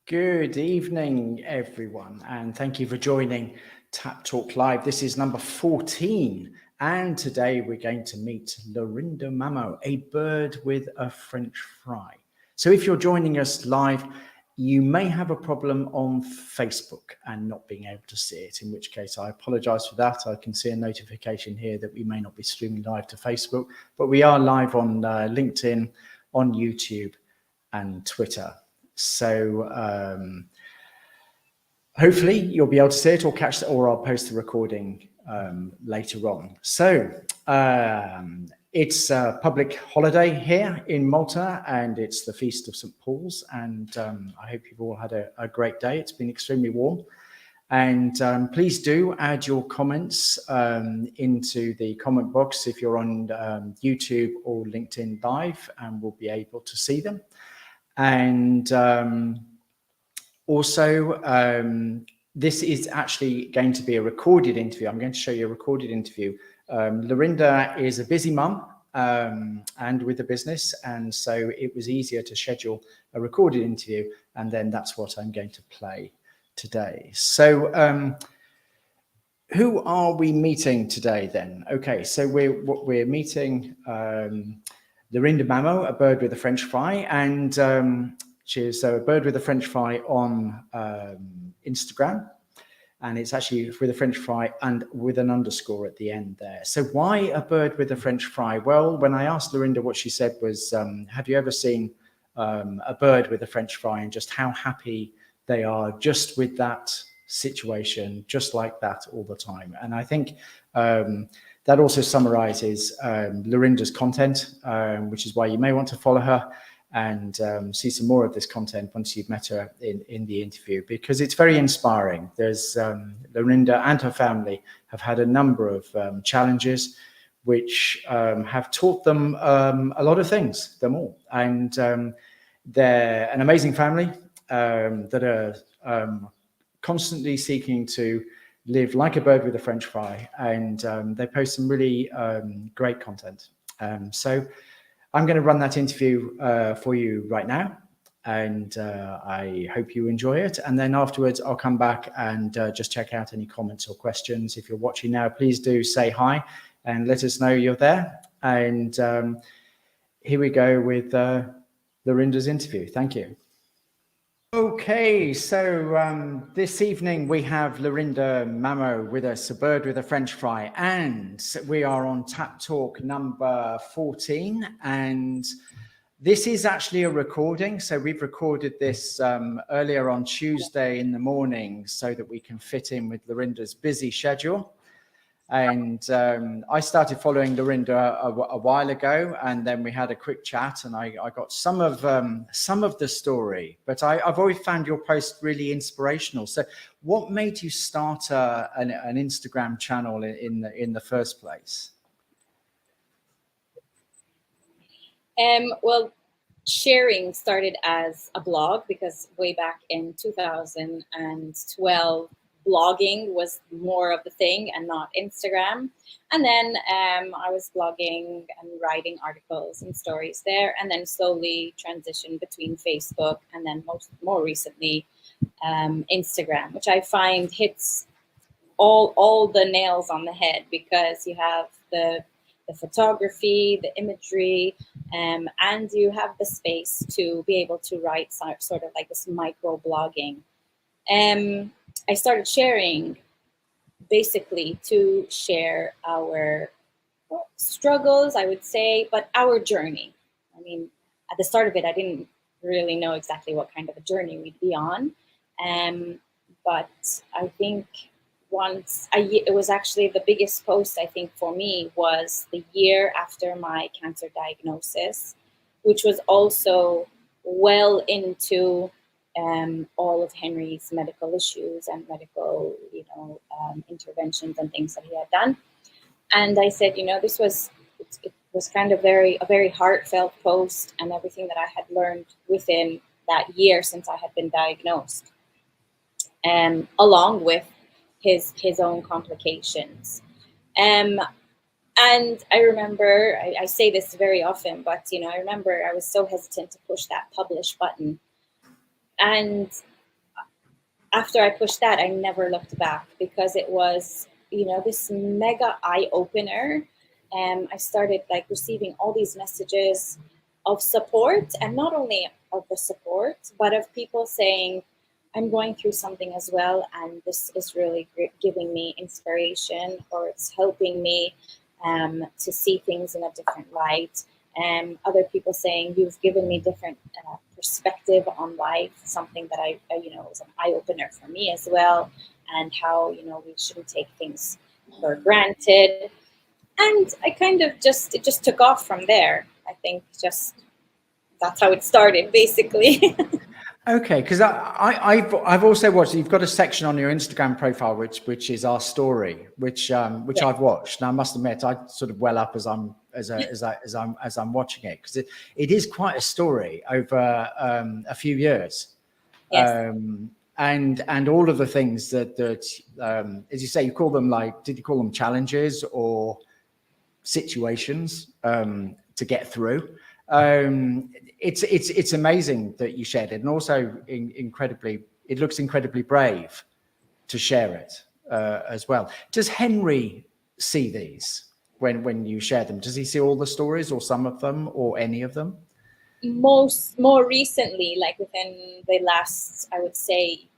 Good evening, everyone, and thank you for joining TAPP Talk Live. This is number 14, and today we're going to meet Lorinda Mamo, a bird with a French fry. So if you're joining us live, you may have a problem on Facebook and not being able to see it, in which case I apologize for that. I can see a notification here that we may not be streaming live to Facebook, but we are live on LinkedIn, on YouTube, and Twitter. So hopefully you'll be able to see it or catch it, or I'll post the recording later on. So it's a public holiday here in Malta, and it's the Feast of St. Paul's. And I hope you've all had a great day. It's been extremely warm. And please do add your comments into the comment box if you're on YouTube or LinkedIn Live, and we'll be able to see them. And also, this is actually going to be a recorded interview. I'm going to show you a recorded interview. Lorinda is a busy mum and with a business, and so it was easier to schedule a recorded interview, and then that's what I'm going to play today. So who are we meeting today then? Okay, so we're meeting Lorinda Mamo, a bird with a French fry, and she's a bird with a French fry on Instagram, and it's actually with a French fry and with an underscore at the end there. So why a bird with a French fry? Well, when I asked Lorinda, what she said was, have you ever seen a bird with a French fry, and just how happy they are just with that situation, just like that all the time? And I think that also summarizes Lorinda's content, which is why you may want to follow her and see some more of this content once you've met her in the interview, because it's very inspiring. There's Lorinda and her family have had a number of challenges which have taught them a lot of things, them all. And they're an amazing family that are constantly seeking to live like a bird with a French fry, and they post some really great content. So I'm going to run that interview for you right now, and I hope you enjoy it. And then afterwards, I'll come back and just check out any comments or questions. If you're watching now, please do say hi and let us know you're there. And here we go with Lorinda's interview. Thank you. Okay, so this evening we have Lorinda Mamo with us, a bird with a French fry, and we are on TAPP Talk number 14, and this is actually a recording. So we've recorded this earlier on Tuesday in the morning so that we can fit in with Lorinda's busy schedule. And I started following Lorinda a while ago, and then we had a quick chat, and I got some of the story. But I've always found your post really inspirational. So, what made you start an Instagram channel in the first place? Well, sharing started as a blog, because way back in 2012. Blogging was more of the thing and not Instagram. And then I was blogging and writing articles and stories there, and then slowly transitioned between Facebook and then more recently Instagram, which I find hits all the nails on the head, because you have the photography, the imagery, and you have the space to be able to write sort of like this micro blogging. I started sharing basically to share our struggles, I would say, but our journey. I mean, at the start of it, I didn't really know exactly what kind of a journey we'd be on. But I think it was actually the biggest post, I think, for me was the year after my cancer diagnosis, which was also well into all of Henry's medical issues and medical, interventions and things that he had done. And I said, it was kind of a very heartfelt post, and everything that I had learned within that year since I had been diagnosed, along with his own complications. And I remember, I say this very often, but I remember I was so hesitant to push that publish button. And after I pushed that, I never looked back, because it was, you know, this mega eye opener. And I started like receiving all these messages of support, and not only of the support, but of people saying, I'm going through something as well, and this is really giving me inspiration, or it's helping me to see things in a different light. And other people saying, you've given me different perspective on life, something that you know, was an eye opener for me as well, and how, you know, we shouldn't take things for granted. And I kind of just, it just took off from there. I think just that's how it started, basically. Okay, because I've also watched. You've got a section on your Instagram profile which is our story, which Yeah. I've watched. Now I must admit, I sort of well up as I'm watching it, because it is quite a story over a few years, Yes. and all of the things that as you say, you call them, like, did you call them challenges or situations to get through? It's amazing that you shared it, and also it looks incredibly brave to share it as well. Does Henry see these when you share them? Does he see all the stories, or some of them, or any of them? More recently, like within the last, I would say,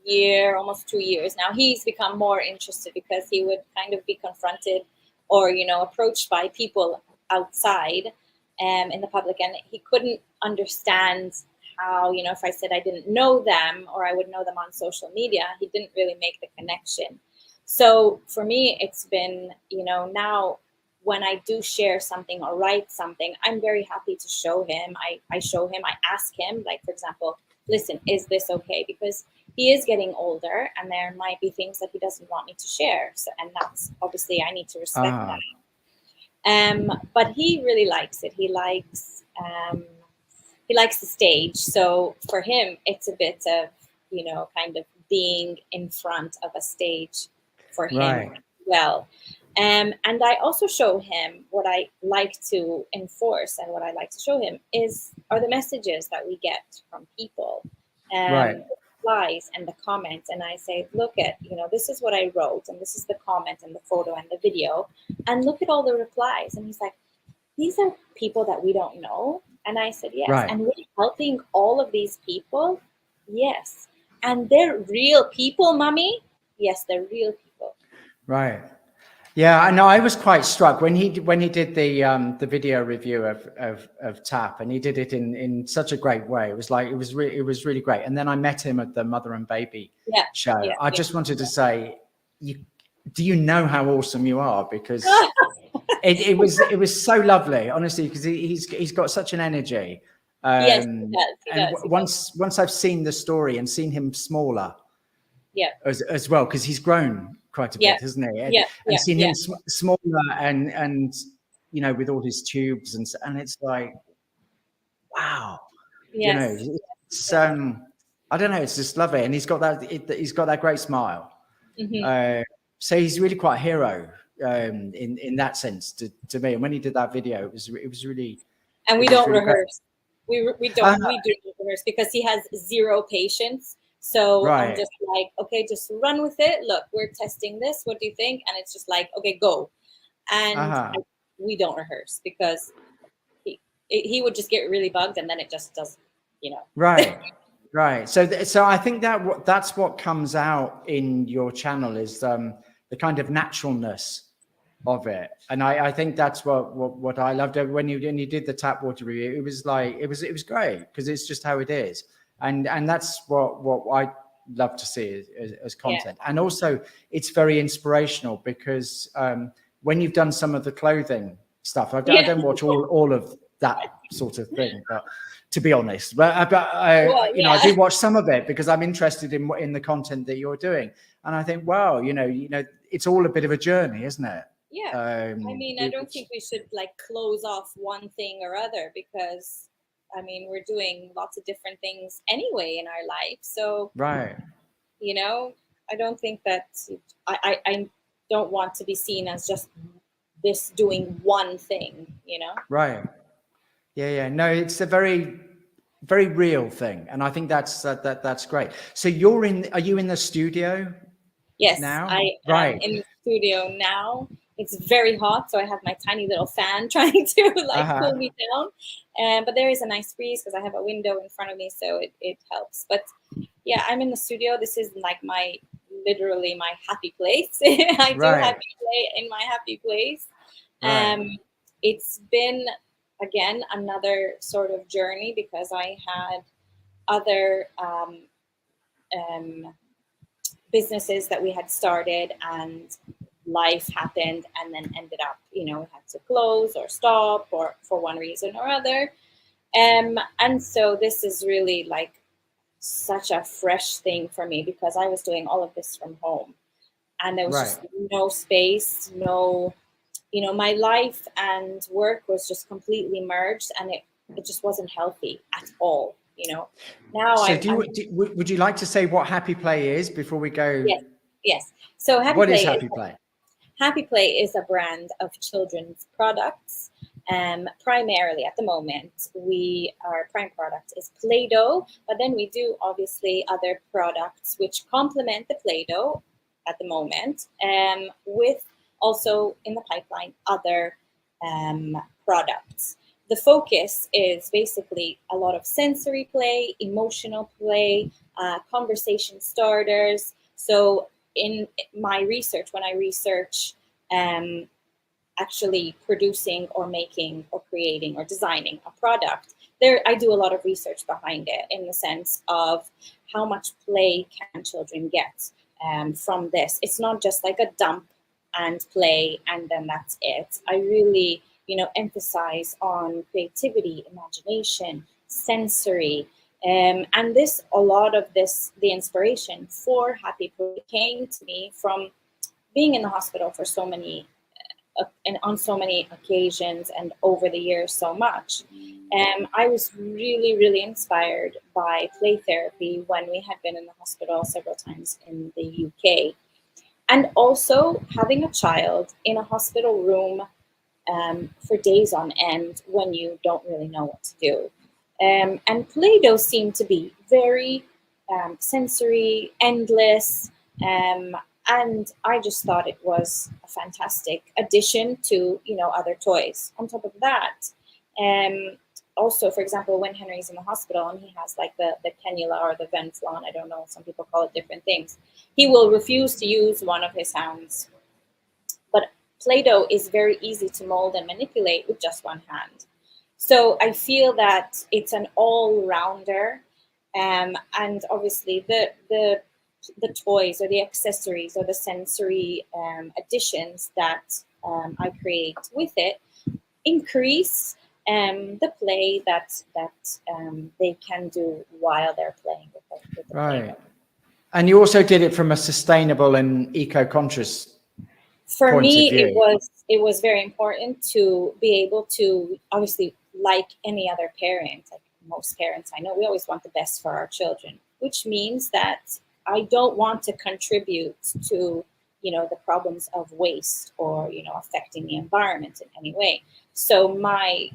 year, almost 2 years now, he's become more interested, because he would kind of be confronted, or, you know, approached by people outside in the public, and he couldn't understand how, you know, if I said I didn't know them, or I would know them on social media, he didn't really make the connection. So for me, it's been, you know, now when I do share something or write something, I'm very happy to show him. I show him, I ask him, like, for example, listen, is this okay? Because he is getting older, and there might be things that he doesn't want me to share. So, and that's obviously, I need to respect that. But he really likes it. He likes the stage. So for him, it's a bit of, you know, kind of being in front of a stage for him Right. as well. And I also show him what I like to enforce, and what I like to show him are the messages that we get from people, Right. the replies and the comments. And I say, look at, you know, this is what I wrote, and this is the comment and the photo and the video, and look at all the replies. And he's like, these are people that we don't know. And I said, yes. Right. And we're helping all of these people. Yes. And they're real people, mommy. Yes, they're real people. Right. Yeah, I know. I was quite struck when he did the video review of TAPP, and he did it in such a great way. It was like, it was really great. And then I met him at the Mother and Baby show. Yeah, I just wanted to say, do you know how awesome you are? Because it was so lovely, honestly, because he's got such an energy. Yes, he and does. once I've seen the story and seen him smaller, Yeah. as well, because he's grown quite a bit, hasn't he? And seen him smaller, and you know, with all his tubes, and it's like, wow, you know, Yes. it's I don't know, it's just lovely, and he's got that great smile. Mm-hmm. So he's really quite a hero in that sense to me. And when he did that video, it was really. And we don't rehearse. We do rehearse, because he has zero patience. So I'm Right. just like, okay, just run with it. Look, we're testing this. What do you think? And it's just like, okay, go. And we don't rehearse, because he would just get really bugged, and then it just does, you know. Right. Right. So I think that's what comes out in your channel, is the kind of naturalness of it. And I think that's what I loved when you did the tap water review. It was like, it was great, because it's just how it is. And that's what I love to see as content. Yeah. And also it's very inspirational, because when you've done some of the clothing stuff, I don't watch all of that sort of thing, but to be honest, but you know, I do watch some of it, because I'm interested in the content that you're doing. And I think, wow, you know, it's all a bit of a journey, isn't it? Yeah. I mean, I don't think we should like close off one thing or other, because I mean, we're doing lots of different things anyway in our life. So, right. You know, I don't think that I don't want to be seen as just this doing one thing, you know? Right. Yeah. No, it's a very very real thing. And I think that's great. So are you in the studio Yes, now? I am Right. in the studio now. It's very hot, so I have my tiny little fan trying to like cool me down. But there is a nice breeze because I have a window in front of me, so it helps. But yeah, I'm in the studio. This is like literally my happy place. I do Right. happy play in my happy place. Right. It's been, again, another sort of journey because I had other businesses that we had started, and life happened and then ended up, we had to close or stop or for one reason or other. And so this is really like such a fresh thing for me because I was doing all of this from home and there was just no space, no, my life and work was just completely merged, and it just wasn't healthy at all. Now So I'm would you like to say what Happy Play is before we go? yes. So What is Happy Play? Happy Play is a brand of children's products. Primarily at the moment, our prime product is Play-Doh, but then we do obviously other products which complement the Play-Doh at the moment, with also in the pipeline other products. The focus is basically a lot of sensory play, emotional play, conversation starters. So in my research, when I research actually producing or making or creating or designing a product, I do a lot of research behind it in the sense of how much play can children get from this. It's not just like a dump and play and then that's it. I really, emphasize on creativity, imagination, sensory. And a lot of the inspiration for Happy Play came to me from being in the hospital for so many and on so many occasions and over the years so much. I was really, really inspired by play therapy when we had been in the hospital several times in the UK. And also having a child in a hospital room for days on end when you don't really know what to do. And Play-Doh seemed to be very sensory, endless, and I just thought it was a fantastic addition to, other toys. On top of that, also, for example, when Henry's in the hospital and he has like the cannula or the Venflon, I don't know, some people call it different things, he will refuse to use one of his hands. But Play-Doh is very easy to mold and manipulate with just one hand. So I feel that it's an all-rounder, and obviously the toys or the accessories or the sensory additions that I create with it increase the play that they can do while they're playing with the Play-Doh. And you also did it from a sustainable and eco-conscious for me, it was very important to be able to, obviously, like any other parent, like most parents I know, we always want the best for our children, which means that I don't want to contribute to, the problems of waste or, affecting the environment in any way. So my,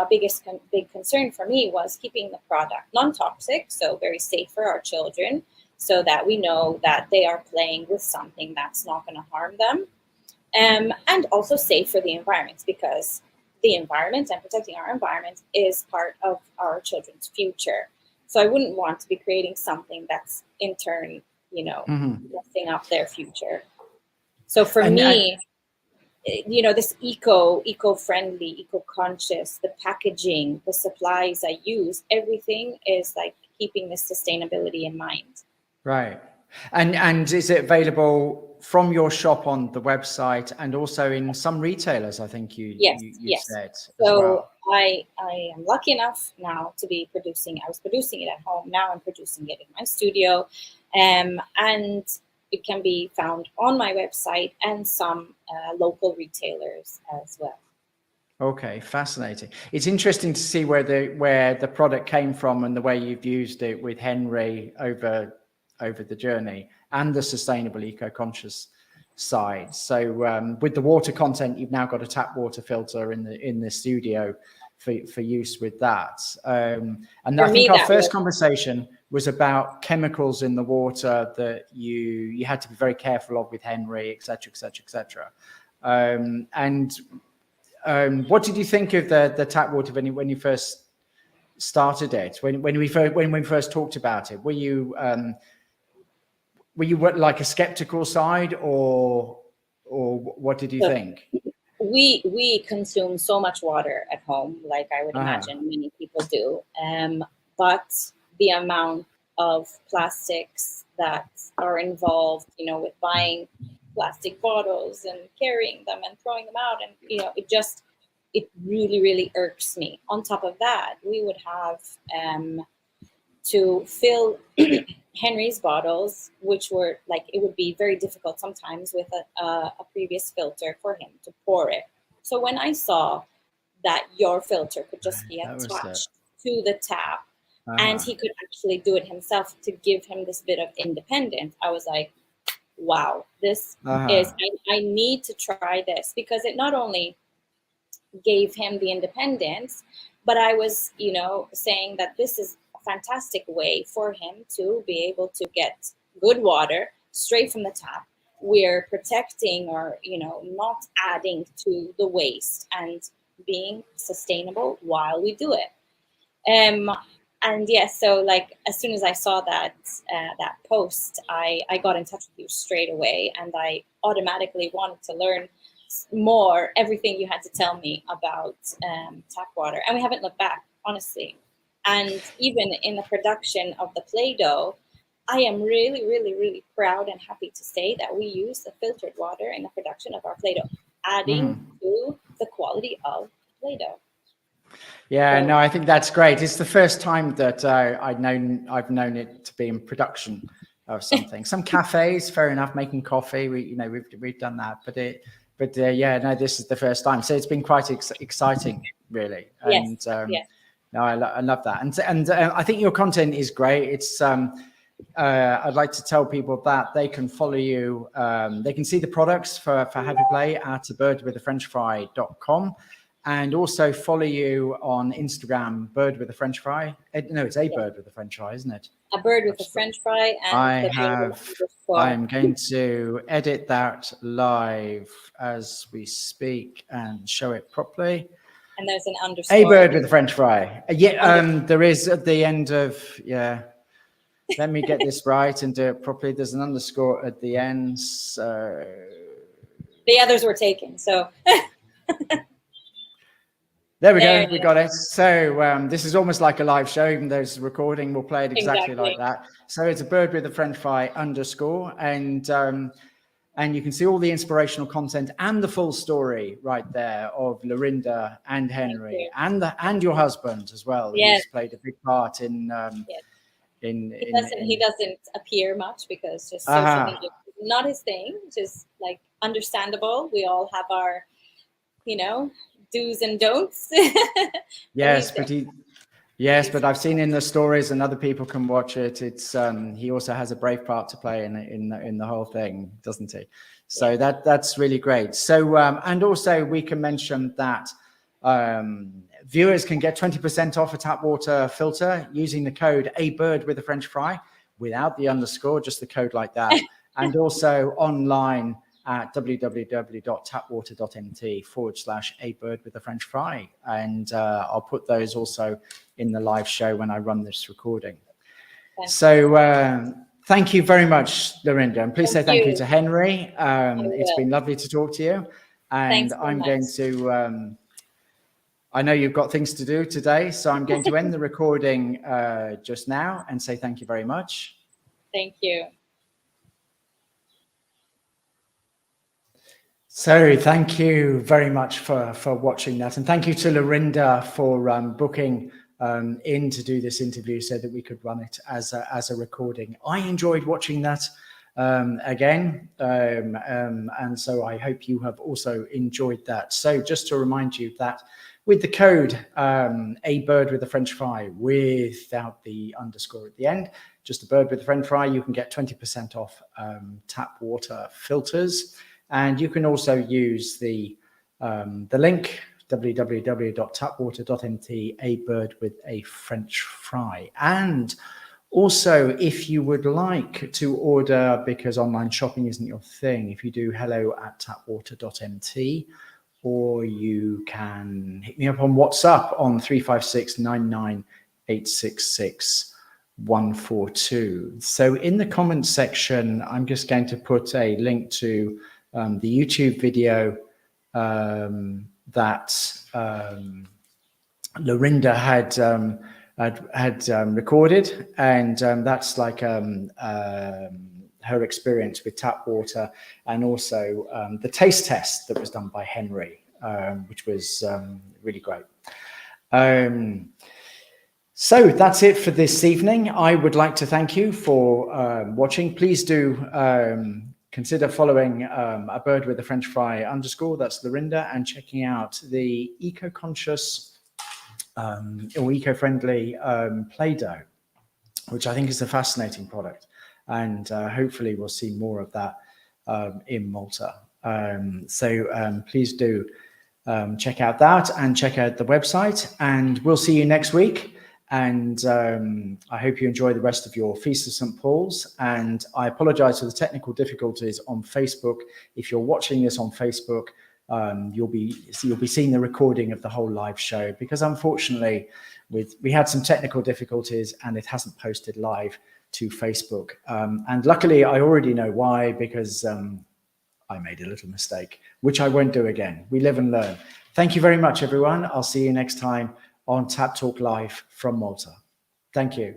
big concern for me was keeping the product non-toxic, so very safe for our children, so that we know that they are playing with something that's not going to harm them. And also safe for the environment, because the environment and protecting our environment is part of our children's future. So I wouldn't want to be creating something that's in turn, messing up their future. So for me, this eco-friendly, eco-conscious, the packaging, the supplies I use, everything is like keeping the sustainability in mind. Right. And is it available from your shop on the website and also in some retailers, I think you said as well? I am lucky enough now to be producing. I was producing it at home. Now I'm producing it in my studio. And it can be found on my website and some local retailers as well. Okay, fascinating. It's interesting to see where the product came from and the way you've used it with Henry over the journey and the sustainable eco-conscious side. So with the water content, you've now got a tap water filter in the studio for use with that. And For I me, think our that first was conversation was about chemicals in the water that you had to be very careful of with Henry, et cetera, et cetera, et cetera. What did you think of the tap water when you first started it? When we first talked about it, were you like a skeptical side, or what did you look, think? we consume so much water at home, like I would imagine many people do. But the amount of plastics that are involved, with buying plastic bottles and carrying them and throwing them out, and it really, really irks me. On top of that, we would have to fill Henry's bottles, which were like, it would be very difficult sometimes with a previous filter for him to pour it. So when I saw that your filter could just be attached to the tap and he could actually do it himself to give him this bit of independence, I was like, wow, this is, I need to try this, because it not only gave him the independence, but I was, saying that this is a fantastic way for him to be able to get good water straight from the tap. We're protecting, or, not adding to the waste, and being sustainable while we do it. And yes, so like as soon as I saw that post, I got in touch with you straight away, and I automatically wanted to learn more, everything you had to tell me about tap water, and we haven't looked back, honestly. And even in the production of the Play-Doh, I am really, really, really proud and happy to say that we use the filtered water in the production of our Play-Doh, adding to the quality of Play-Doh. Yeah, no, I think that's great. It's the first time that I've known it to be in production of something. Some cafes, fair enough, making coffee. We've done that, but yeah, no, this is the first time. So it's been quite exciting, really. And yes. no, I love that. And I think your content is great. It's I'd like to tell people that they can follow you. They can see the products for Happy Play at abirdwithafrenchfry.com. And also follow you on Instagram, Bird with a French Fry. No, it's a Bird with a French Fry, isn't it? A bird with a French fry. And I'm going to edit that live as we speak and show it properly. And there's an underscore. A bird with a French fry. There is at the end of, let me get this right and do it properly. There's an underscore at the end. So the others were taken, so. There we go. We got it. So this is almost like a live show. Even though it's recording, we'll play it exactly like that. So it's a bird with a French fry underscore, and you can see all the inspirational content and the full story right there of Lorinda and Henry and your husband as well. Yes. He's played a big part in. He doesn't appear much, because just social media is not his thing. Just like understandable. We all have our, do's and don'ts. Yes, but I've seen in the stories, and other people can watch it. It's he also has a brave part to play in the whole thing, doesn't he? So that's really great. So and also we can mention that viewers can get 20% off a tap water filter using the code ABirdWithAFrenchFry without the underscore, just the code like that, and also online at www.tapwater.mt/abirdwithafrenchfry. And I'll put those also in the live show when I run this recording. So thank you very much, Lorinda. And please say thank you to Henry. It's been lovely to talk to you. And I'm going to, I know you've got things to do today, so I'm going to end the recording just now and say thank you very much. Thank you. So thank you very much for watching that. And thank you to Lorinda for booking in to do this interview so that we could run it as a recording. I enjoyed watching that again. And so I hope you have also enjoyed that. So just to remind you that with the code A Bird with a French Fry without the underscore at the end, just a bird with a French fry, you can get 20% off tap water filters. And you can also use the link www.tapwater.mt, a bird with a French fry. And also, if you would like to order, because online shopping isn't your thing, if you do hello@tapwater.mt, or you can hit me up on WhatsApp on 356 99 866 142. So in the comments section, I'm just going to put a link to the YouTube video that Lorinda had recorded, and that's like her experience with tap water, and also the taste test that was done by Henry, which was really great. So that's it for this evening. I would like to thank you for watching. Please do consider following a bird with a French fry _ that's Lorinda, and checking out the eco-conscious or eco-friendly Play-Doh, which I think is a fascinating product. And hopefully we'll see more of that in Malta. So please do check out that, and check out the website, and we'll see you next week. And I hope you enjoy the rest of your Feast of St. Paul's. And I apologize for the technical difficulties on Facebook. If you're watching this on Facebook, you'll be seeing the recording of the whole live show, because unfortunately we had some technical difficulties and it hasn't posted live to Facebook. And luckily I already know why, because I made a little mistake, which I won't do again. We live and learn. Thank you very much, everyone. I'll see you next time on Tap Talk Live from Malta. Thank you.